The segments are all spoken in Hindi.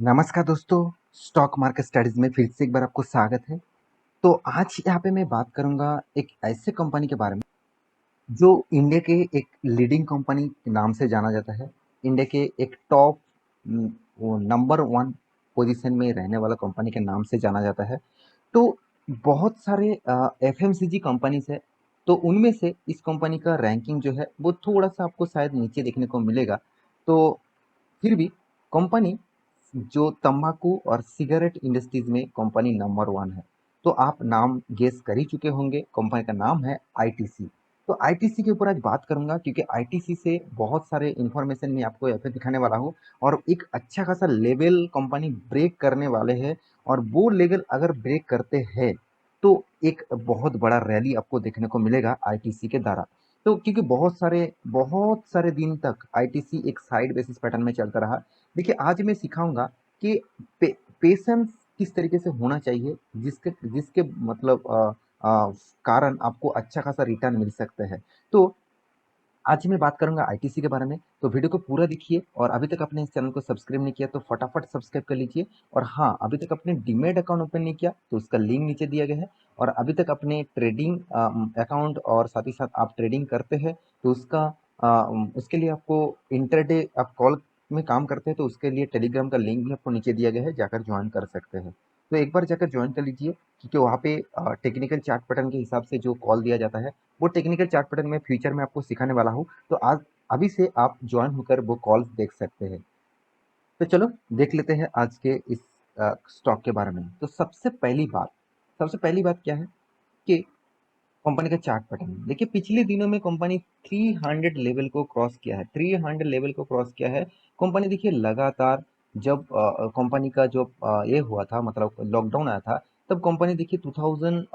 नमस्कार दोस्तों, स्टॉक मार्केट स्टडीज में फिर से एक बार आपको स्वागत है। तो आज यहाँ पे मैं बात करूंगा एक ऐसे कंपनी के बारे में जो इंडिया के एक लीडिंग कंपनी के नाम से जाना जाता है। इंडिया के एक टॉप वो नंबर वन पोजीशन में रहने वाला कंपनी के नाम से जाना जाता है। तो बहुत सारे एफएमसीजी कंपनीज है, तो उनमें से इस कंपनी का रैंकिंग जो है वो थोड़ा सा आपको शायद नीचे देखने को मिलेगा। तो फिर भी कंपनी जो तंबाकू और सिगरेट इंडस्ट्रीज में कंपनी नंबर वन है। तो आप नाम गेस कर ही चुके होंगे, कंपनी का नाम है आईटीसी। तो आईटीसी के ऊपर आज बात करूंगा क्योंकि आईटीसी से बहुत सारे इंफॉर्मेशन मैं आपको यहाँ पे दिखाने वाला हूँ और एक अच्छा खासा लेवल कंपनी ब्रेक करने वाले हैं। और वो लेवल अगर ब्रेक करते हैं तो एक बहुत बड़ा रैली आपको देखने को मिलेगा आईटीसी के द्वारा। तो क्योंकि बहुत सारे दिन तक आईटीसी एक साइड बेसिस पैटर्न में चलता रहा। देखिए आज मैं सिखाऊंगा कि पेशेंस किस तरीके से होना चाहिए, जिसके जिसके मतलब कारण आपको अच्छा खासा रिटर्न मिल सकता है। तो आज मैं बात करूंगा आईटीसी के बारे में, तो वीडियो को पूरा देखिए। और अभी तक आपने इस चैनल को सब्सक्राइब नहीं किया तो फटाफट सब्सक्राइब कर लीजिए। और हाँ, अभी तक आपने डीमेट अकाउंट ओपन नहीं किया तो उसका लिंक नीचे दिया गया है। और अभी तक अपने ट्रेडिंग अकाउंट और साथ ही साथ आप ट्रेडिंग करते हैं तो उसके लिए आपको इंटरडे आप कॉल में काम करते हैं तो उसके लिए टेलीग्राम का लिंक भी आपको नीचे दिया गया है, जाकर ज्वाइन कर सकते हैं। तो एक बार जाकर ज्वाइन कर लीजिए क्योंकि वहाँ पे टेक्निकल चार्ट पैटर्न के हिसाब से जो कॉल दिया जाता है वो टेक्निकल चार्ट पैटर्न में फ्यूचर में आपको सिखाने वाला हूँ। तो आज अभी से आप ज्वाइन होकर वो कॉल्स देख सकते हैं। तो चलो देख लेते हैं आज के इस स्टॉक के बारे में। तो सबसे पहली बात क्या है कि कंपनी का चार्ट पैटर्न देखिए। पिछले दिनों में कंपनी 300 लेवल को क्रॉस किया है, 300 लेवल को क्रॉस किया है कंपनी। देखिए लगातार जब कंपनी का जो ये हुआ था, मतलब लॉकडाउन आया था, तब कंपनी देखिए 2000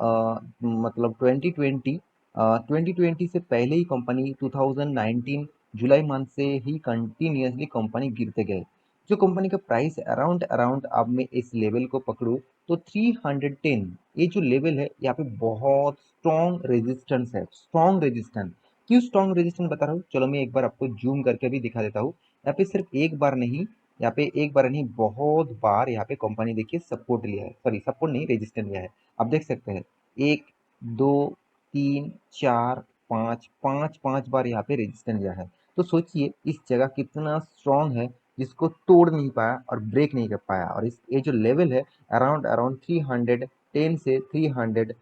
मतलब 2020 से पहले ही कंपनी 2019 जुलाई मंथ से ही कंटिन्यूअसली कंपनी गिरते गए। जो कंपनी का प्राइस अराउंड अराउंड अब मैं इस लेवल को पकड़ूं तो 310, ये जो लेवल है यहाँ पे बहुत स्ट्रॉन्ग रेजिस्टेंस है। स्ट्रॉन्ग रेजिस्टेंस क्यों स्ट्रॉन्ग रेजिस्टेंस बता रहा हूँ, चलो मैं एक बार आपको जूम करके भी दिखा देता हूँ। यहाँ पे सिर्फ एक बार नहीं, यहाँ पे एक बार नहीं बहुत बार यहाँ पे कंपनी देखिए सपोर्ट लिया है, सॉरी सपोर्ट नहीं रेजिस्टेंस लिया है। आप देख सकते हैं एक, दो, तीन, चार, पाँच, पाँच पाँच बार यहाँ पे रेजिस्टेंस लिया है। तो सोचिए इस जगह कितना स्ट्रॉन्ग है, जिसको तोड़ नहीं पाया और ब्रेक नहीं कर पाया। और इस ये जो लेवल है अराउंड अराउंड 310 से 300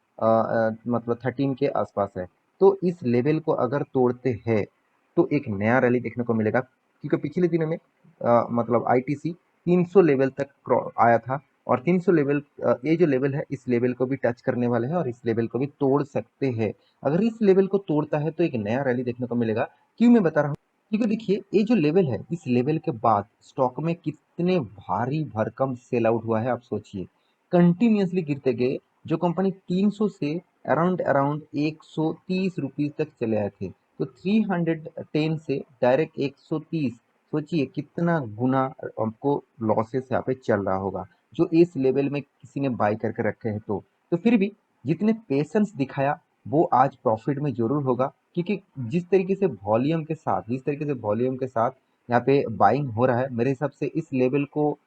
मतलब 13 के आसपास है। तो इस लेवल को अगर तोड़ते हैं तो एक नया रैली देखने को मिलेगा क्योंकि पिछले दिनों में मतलब आईटीसी 300 लेवल तक आया था। और 300 लेवल ये जो लेवल है इस लेवल को भी टच करने वाले हैं और इस लेवल को भी तोड़ सकते हैं। अगर इस लेवल को तोड़ता है तो एक नया रैली देखने को मिलेगा। क्यों मैं बता रहा हूँ, क्योंकि देखिए ये जो लेवल है इस लेवल के बाद स्टॉक में कितने भारी भरकम सेल आउट हुआ है आप सोचिए। कंटिन्यूअसली गिरते गए, जो कंपनी 300 से अराउंड अराउंड 130 रुपीज तक चले आए थे, तो 310 से डायरेक्ट 130। सोचिए कितना गुना आपको लॉसेस यहाँ पे चल रहा होगा जो इस लेवल में किसी ने बाई करके रखे हैं। तो फिर भी जितने पेशेंस दिखाया वो आज प्रॉफिट में जरूर होगा क्योंकि जिस तरीके से वॉल्यूम के साथ यहाँ पे बाइंग हो रहा है, मेरे हिसाब से इस लेवल को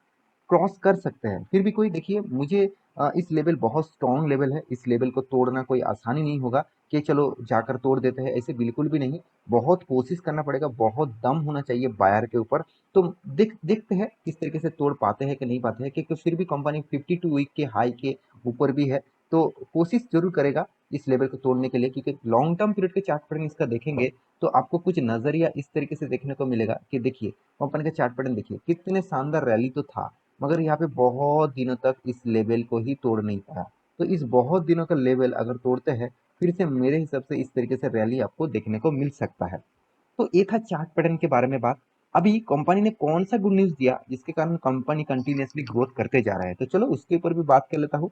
क्रॉस कर सकते हैं। फिर भी कोई देखिए मुझे इस लेवल बहुत स्ट्रॉन्ग लेवल है, इस लेवल को तोड़ना कोई आसानी नहीं होगा कि चलो जाकर तोड़ देते हैं, ऐसे बिल्कुल भी नहीं। बहुत कोशिश करना पड़ेगा, बहुत दम होना चाहिए बायर के ऊपर। तो देखते हैं किस तरीके से तोड़ पाते हैं कि नहीं पाते हैं, क्योंकि फिर भी कंपनी 52 वीक के हाई के ऊपर भी है। तो कोशिश जरूर करेगा इस लेवल को तोड़ने के लिए, क्योंकि लॉन्ग टर्म पीरियड के चार्ट पैटर्न इसका देखेंगे तो आपको कुछ नजरिया इस तरीके से देखने को मिलेगा कि देखिए कंपनी का चार्ट पैटर्न देखिए, कितने शानदार रैली तो था मगर यहाँ पे बहुत दिनों तक इस लेवल को ही तोड़ नहीं पाया। तो इस बहुत दिनों का लेवल अगर तोड़ते हैं फिर से मेरे हिसाब से इस तरीके से रैली आपको देखने को मिल सकता है। तो ये था चार्ट पैटर्न के बारे में बात। अभी कंपनी ने कौन सा गुड न्यूज दिया जिसके कारण कंपनी कंटिन्यूअसली ग्रोथ करते जा रहा है, तो चलो उसके ऊपर भी बात कर लेता हूँ।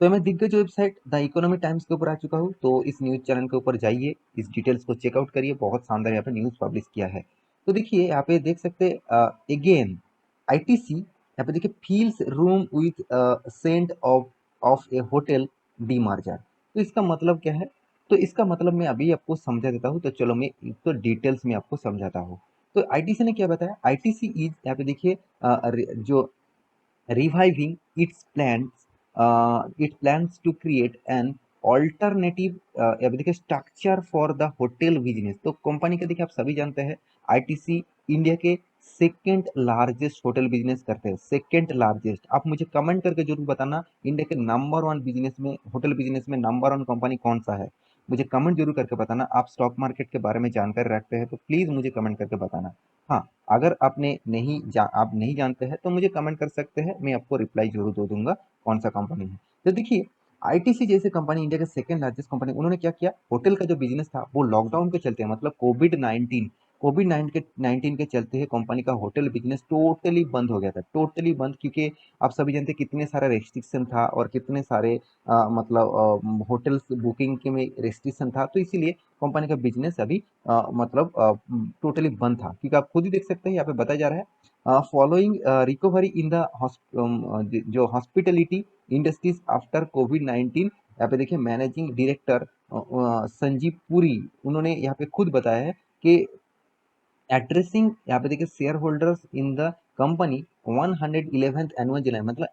तो मैं दिग्गज वेबसाइट द इकोनॉमी टाइम्स के ऊपर आ चुका हूँ, तो इस न्यूज चैनल के ऊपर जाइए, इस डिटेल्स को चेकआउट करिए, बहुत शानदार यहाँ पे न्यूज पब्लिश किया है। तो देखिए यहाँ पे देख सकते अगेन आईटीसी यहाँ पे देखिए feels room with scent of of a hotel डी मार्जर। तो इसका मतलब क्या है, तो इसका मतलब मैं अभी आपको समझा देता हूँ। तो चलो मैं तो डिटेल्स में आपको समझाता हूँ। तो आईटीसी ने क्या बताया, आईटीसी इज, यहाँ पे देखिए जो reviving its plans to create an alternative अब देखिए structure for the hotel business. तो कंपनी का देखिए आप सभी जानते हैं आईटीसी इंडिया के सेकेंड लार्जेस्ट होटल बिजनेस करते हैं, सेकेंड लार्जेस्ट। आप मुझे कमेंट करके जरूर बताना इंडिया के नंबर वन बिजनेस में, होटल बिजनेस में नंबर वन कंपनी कौन सा है, मुझे कमेंट जरूर करके बताना। आप स्टॉक मार्केट के बारे में जानकारी रखते हैं तो प्लीज मुझे कमेंट करके बताना। हाँ, अगर आप नहीं जानते हैं तो मुझे कमेंट कर सकते हैं, मैं आपको रिप्लाई जरूर दे दूंगा कौन सा कंपनी है। तो देखिए आईटीसी जैसे कंपनी, इंडिया के सेकंड लार्जेस्ट कंपनी, उन्होंने क्या किया, होटल का जो बिजनेस था वो लॉकडाउन के चलते, मतलब कोविड 19 के चलते है कंपनी का होटल बिजनेस टोटली बंद हो गया था, टोटली बंद। क्योंकि आप सभी जानते हैं कितने सारे रेस्ट्रिक्शन था और कितने सारे मतलब होटल्स बुकिंग के में रेस्ट्रिक्शन था, तो इसीलिए कंपनी का बिजनेस अभी मतलब टोटली बंद था। क्योंकि आप खुद ही देख सकते हैं यहाँ पे बताया जा रहा है फॉलोइंग रिकवरी इन द जो हॉस्पिटलिटी इंडस्ट्रीज आफ्टर कोविड 19। यहाँ पे देखिए मैनेजिंग डायरेक्टर संजीव पुरी, उन्होंने यहाँ पे खुद बताया है कि एड्रेसिंग, यहाँ पे देखिए share holders in the company 111th annual general, मतलब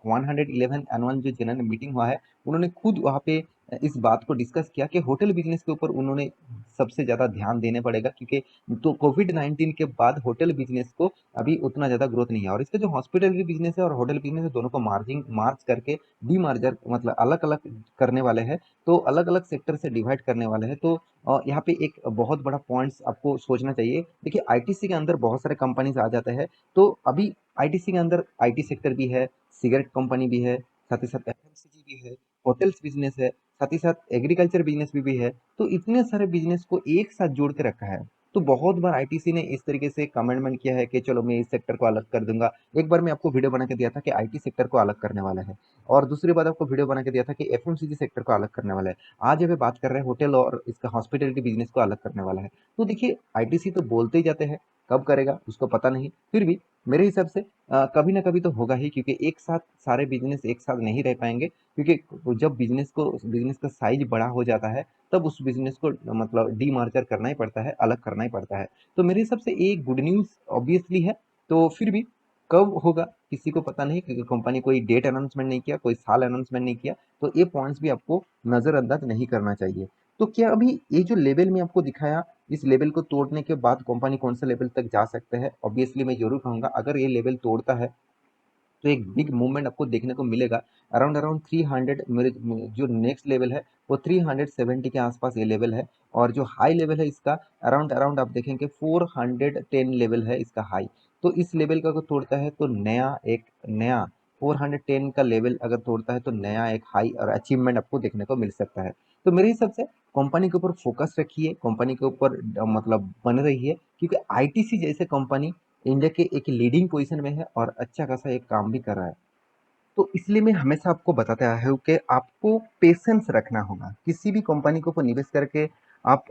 111th एनुअल जो जनरल मीटिंग हुआ है, उन्होंने खुद वहाँ पे इस बात को डिस्कस किया कि होटल बिजनेस के ऊपर उन्होंने सबसे ज़्यादा ध्यान देने पड़ेगा। क्योंकि तो कोविड 19 के बाद होटल बिजनेस को अभी उतना ज़्यादा ग्रोथ नहीं है, और इसका जो हॉस्पिटल बिजनेस है और होटल बिजनेस है दोनों को मार्च करके डीमार्जर, मतलब अलग अलग करने वाले हैं, तो अलग अलग सेक्टर से डिवाइड करने वाले हैं। तो यहाँ पे एक बहुत बड़ा पॉइंट्स आपको सोचना चाहिए। देखिए आईटीसी के अंदर बहुत सारे कंपनीज आ जाते हैं, तो अभी आईटीसी के अंदर आईटी सेक्टर भी है, सिगरेट कंपनी भी है, साथ ही साथ एफएमसीजी भी है, होटल्स बिजनेस है, साथ ही साथ एग्रीकल्चर बिजनेस भी है। तो इतने सारे बिजनेस को एक साथ जोड़ के रखा है। तो बहुत बार आईटीसी ने इस तरीके से कमेंटमेंट किया है कि चलो मैं इस सेक्टर को अलग कर दूंगा। एक बार मैं आपको वीडियो बना के दिया था कि आईटी सेक्टर को अलग करने वाला है, और दूसरी बार आपको वीडियो बना के दिया था कि एफएमसीजी सेक्टर को अलग करने वाला है। आज अभी बात कर रहे हैं होटल और इसका हॉस्पिटलिटी बिजनेस को अलग करने वाला है। तो देखिए आईटीसी तो बोलते ही जाते हैं, कब करेगा उसको पता नहीं, फिर भी मेरे हिसाब से कभी ना कभी तो होगा ही। क्योंकि एक साथ सारे बिजनेस एक साथ नहीं रह पाएंगे, क्योंकि जब बिजनेस का साइज बड़ा हो जाता है तब उस बिजनेस को मतलब डीमार्जर करना ही पड़ता है, अलग करना ही पड़ता है। तो मेरे हिसाब से एक गुड न्यूज ऑब्वियसली है। तो फिर भी कब होगा किसी को पता नहीं, क्योंकि कंपनी कोई डेट अनाउंसमेंट नहीं किया, कोई साल अनाउंसमेंट नहीं किया। तो ये पॉइंट्स भी आपको नजरअंदाज नहीं करना चाहिए। तो क्या अभी ये जो लेवल में आपको दिखाया, इस लेवल को तोड़ने के बाद कंपनी कौन सा लेवल तक जा सकते हैं, ऑब्वियसली मैं जरूर कहूंगा अगर ये लेवल तोड़ता है तो एक बिग मूवमेंट आपको देखने को मिलेगा। अराउंड अराउंड 300, मेरे जो नेक्स्ट लेवल है वो 370 के आसपास ये लेवल है। और जो हाई लेवल है इसका अराउंड अराउंड आप देखेंगे 410 लेवल है इसका हाई। तो इस लेवल का अगर तोड़ता है तो नया 410 का लेवल अगर तोड़ता है तो नया एक हाई और अचीवमेंट आपको देखने को मिल सकता है। तो मेरे हिसाब से कंपनी के ऊपर फोकस रखिए, कंपनी के ऊपर मतलब बन रही है, क्योंकि आईटीसी जैसे कंपनी इंडिया के एक लीडिंग पोजीशन में है और अच्छा खासा एक काम भी कर रहा है। तो इसलिए मैं हमेशा आपको बताता आया हूँ कि आपको पेशेंस रखना होगा। किसी भी कंपनी के ऊपर निवेश करके आप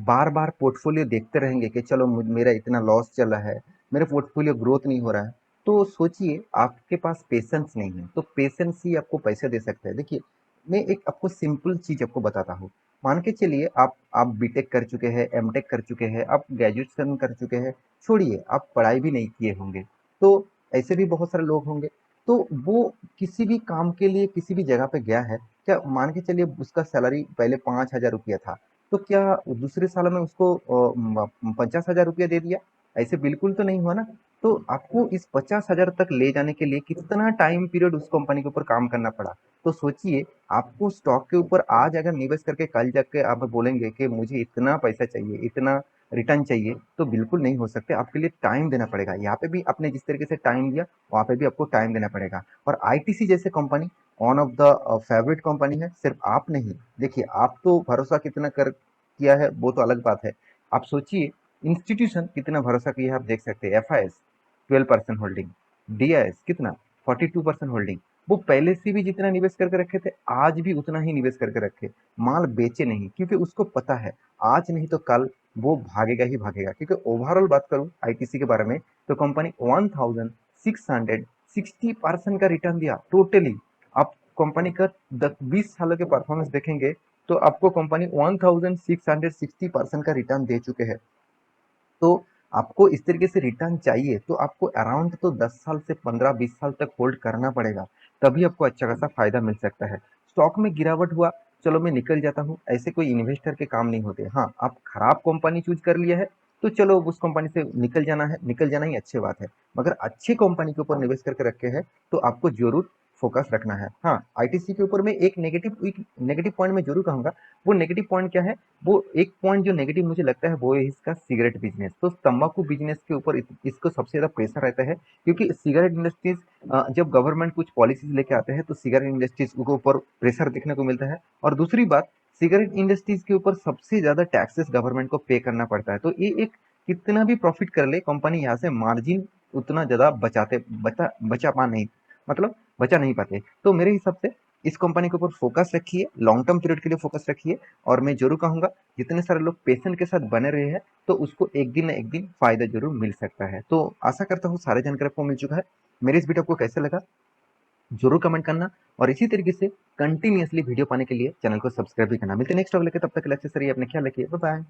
बार बार पोर्टफोलियो देखते रहेंगे कि चलो मेरा इतना लॉस चल रहा है, मेरा पोर्टफोलियो ग्रोथ नहीं हो रहा है, तो सोचिए आपके पास पेशेंस नहीं है। तो पेशेंस ही आपको पैसे दे सकता है। देखिए मैं एक आपको सिंपल चीज आपको बताता हूँ। मान के चलिए आप बीटेक कर चुके हैं, एमटेक कर चुके हैं, आप ग्रेजुएशन कर चुके हैं, छोड़िए आप पढ़ाई भी नहीं किए होंगे, तो ऐसे भी बहुत सारे लोग होंगे। तो वो किसी भी काम के लिए किसी भी जगह पे गया है, क्या मान के चलिए उसका सैलरी पहले 5,000 रुपया था, तो क्या दूसरे साल में उसको 50,000 रुपया दे दिया? ऐसे बिल्कुल तो नहीं हुआ ना। तो आपको इस 50,000 तक ले जाने के लिए कितना टाइम पीरियड उस कंपनी के ऊपर काम करना पड़ा। तो सोचिए आपको स्टॉक के ऊपर आज अगर निवेश करके कल जाके आप बोलेंगे कि मुझे इतना पैसा चाहिए, इतना रिटर्न चाहिए, तो बिल्कुल नहीं हो सकते। आपके लिए टाइम देना पड़ेगा। यहाँ पे भी आपने जिस तरीके से टाइम दिया वहाँ पे भी आपको टाइम देना पड़ेगा। और आईटीसी जैसे company one of the favourite company है। सिर्फ आप नहीं, देखिए आप तो भरोसा कितना कर किया है वो तो अलग बात है। आप सोचिए इंस्टीट्यूशन कितना भरोसा किया है। आप देख सकते हैं एफआईएस 12% होल्डिंग, डीआईएस कितना 42% होल्डिंग। वो पहले से भी जितना निवेश करके रखे थे आज भी उतना ही निवेश करके रखे, माल बेचे नहीं, क्योंकि उसको पता है आज नहीं तो कल वो भागेगा ही भागेगा। क्योंकि ओवरऑल बात करूं आईटीसी के बारे में तो कंपनी 1660% का रिटर्न दिया टोटली। आप कंपनी का 10-20 सालों के परफॉर्मेंस देखेंगे तो आपको कंपनी 1660% का रिटर्न दे चुके हैं। तो आपको इस तरीके से रिटर्न चाहिए तो आपको अराउंड तो 10 साल से 15-20 साल तक होल्ड करना पड़ेगा, तभी आपको अच्छा खासा फ़ायदा मिल सकता है। स्टॉक में गिरावट हुआ, चलो मैं निकल जाता हूँ, ऐसे कोई इन्वेस्टर के काम नहीं होते। हाँ, आप खराब कंपनी चूज़ कर लिया है, तो चलो उस कंपनी से निकल जाना ही अच्छी बात है। मगर अच्छी कंपनी के ऊपर निवेश करके रखे हैं, तो आपको ज़रूर फ़ोकस रखना है। हाँ, आईटीसी के ऊपर मैं एक नेगेटिव पॉइंट मैं ज़रूर कहूँगा, वो नेगेटिव पॉइंट क्या है? वो एक पॉइंट जो नेगेटिव मुझे लगता है वो है इसका सिगरेट बिजनेस। तो तंबाकू बिजनेस के ऊपर इसको सबसे ज्यादा प्रेशर रहता है, क्योंकि सिगरेट इंडस्ट्रीज जब गवर्नमेंट कुछ पॉलिसीज लेके आते हैं तो सिगरेट इंडस्ट्रीज के ऊपर प्रेशर देखने को मिलता है। और दूसरी बात, सिगरेट इंडस्ट्रीज के ऊपर सबसे ज्यादा टैक्सेस गवर्नमेंट को पे करना पड़ता है। तो ये एक, कितना भी प्रॉफिट कर ले कंपनी, यहाँ से मार्जिन उतना ज्यादा बचा पा नहीं, मतलब बचा नहीं पाते। तो मेरे हिसाब से इस कंपनी के ऊपर फोकस रखिए, लॉन्ग टर्म पीरियड के लिए फोकस रखिए। और मैं जरूर कहूंगा, जितने सारे लोग पेशेंट के साथ बने रहे हैं, तो उसको एक दिन ना एक दिन फायदा जरूर मिल सकता है। तो आशा करता हूँ सारे जानकारी आपको मिल चुका है। मेरे इस वीडियो आपको कैसे लगा जरूर कमेंट करना, और इसी तरीके से कंटिन्यूअसली वीडियो पाने के लिए चैनल को सब्सक्राइब भी करना। मिलते हैं नेक्स्ट वीडियो के, तब तक के लिए अच्छे से रहिए, अपने ख्याल रखिए, बाय बाय।